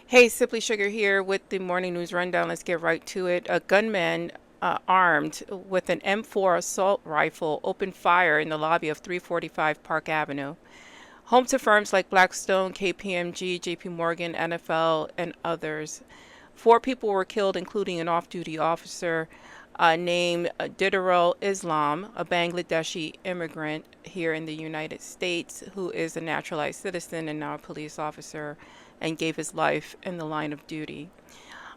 Hey, Simply Sugar here with the morning news rundown. Let's get right to it. A gunman armed with an M4 assault rifle opened fire in the lobby of 345 Park Avenue, home to firms like Blackstone, KPMG, JP Morgan, NFL, and others. Four people were killed, including an off duty officer named Didarul Islam, a Bangladeshi immigrant here in the United States who is a naturalized citizen and now a police officer and gave his life in the line of duty.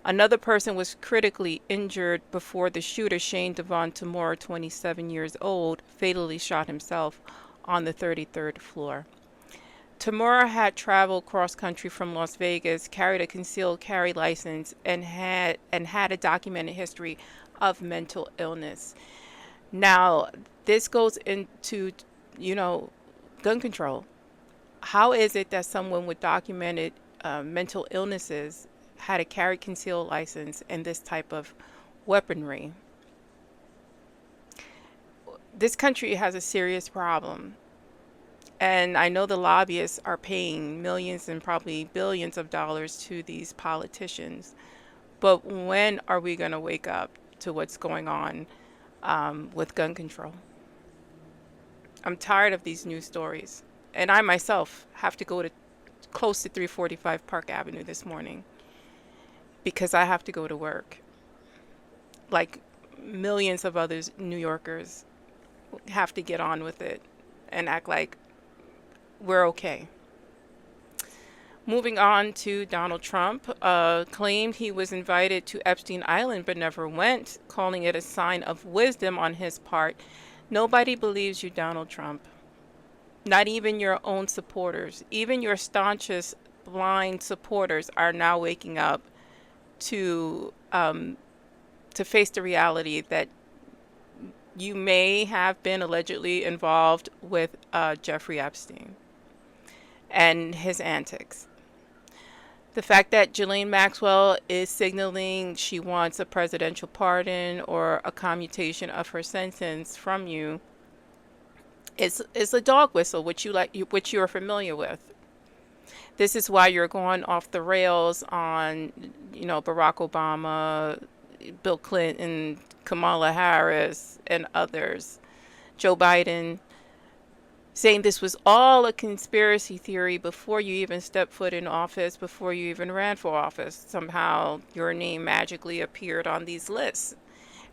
Another person was critically injured before the shooter, Shane Devon Tamora, 27 years old, fatally shot himself on the 33rd floor. Tamura had traveled cross country from Las Vegas, carried a concealed carry license, and had a documented history of mental illness. Now, this goes into, you know, gun control. How is it that someone with documented mental illnesses had a carry concealed license and this type of weaponry? This country has a serious problem. And I know the lobbyists are paying millions and probably billions of dollars to these politicians. But when are we going to wake up to what's going on with gun control? I'm tired of these news stories. And I myself have to go to close to 345 Park Avenue this morning because I have to go to work. Like millions of others, New Yorkers have to get on with it and act like we're okay. Moving on to Donald Trump, claimed he was invited to Epstein Island but never went, calling it a sign of wisdom on his part. Nobody believes you, Donald Trump. Not even your own supporters. Even your staunchest blind supporters are now waking up to to face the reality that you may have been allegedly involved with Jeffrey Epstein and his antics. The fact that Ghislaine Maxwell is signaling she wants a presidential pardon or a commutation of her sentence from you is a dog whistle, which you are familiar with. This is why you're going off the rails on, Barack Obama, Bill Clinton, Kamala Harris, and others, Joe Biden, saying this was all a conspiracy theory before you even stepped foot in office, before you even ran for office. Somehow your name magically appeared on these lists.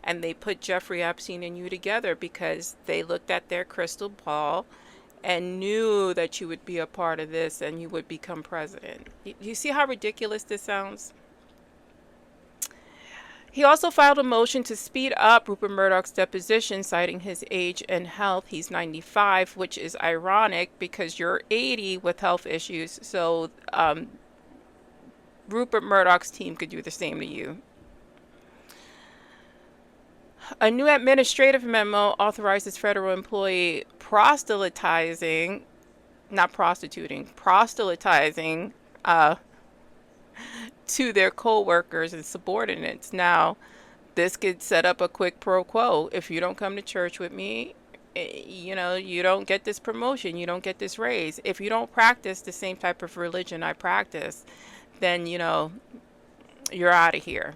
And they put Jeffrey Epstein and you together because they looked at their crystal ball and knew that you would be a part of this and you would become president. You see how ridiculous this sounds? He also filed a motion to speed up Rupert Murdoch's deposition, citing his age and health. He's 95, which is ironic because you're 80 with health issues. So Rupert Murdoch's team could do the same to you. A new administrative memo authorizes federal employee proselytizing, not prostituting, proselytizing to their co-workers and subordinates. Now, this could set up a quick pro quo. If you don't come to church with me, you don't get this promotion, you don't get this raise. If you don't practice the same type of religion I practice, then, you're out of here.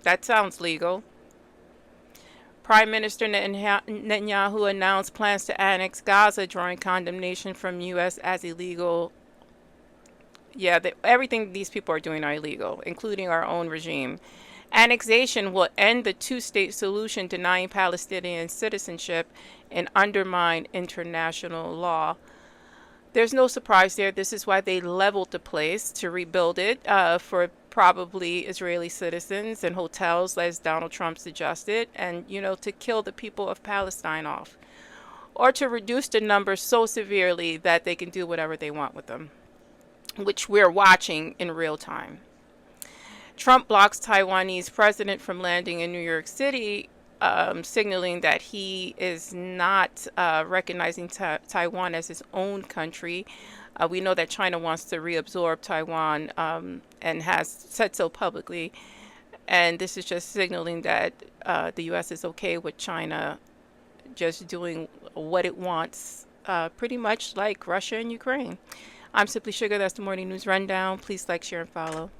That sounds legal. Prime Minister Netanyahu announced plans to annex Gaza, drawing condemnation from U.S. as illegal. Yeah, everything these people are doing are illegal, including our own regime. Annexation will end the two-state solution, denying Palestinian citizenship, and undermine international law. There's no surprise there. This is why they leveled the place to rebuild it for probably Israeli citizens and hotels, as Donald Trump suggested, and, to kill the people of Palestine off, or to reduce the numbers so severely that they can do whatever they want with them, which we're watching in real time. Trump blocks Taiwanese president from landing in New York City, signaling that he is not recognizing Taiwan as his own country. We know that China wants to reabsorb Taiwan and has said so publicly. And this is just signaling that the U.S. is okay with China just doing what it wants, pretty much like Russia and Ukraine. I'm Simply Sugar. That's the morning news rundown. Please like, share, and follow.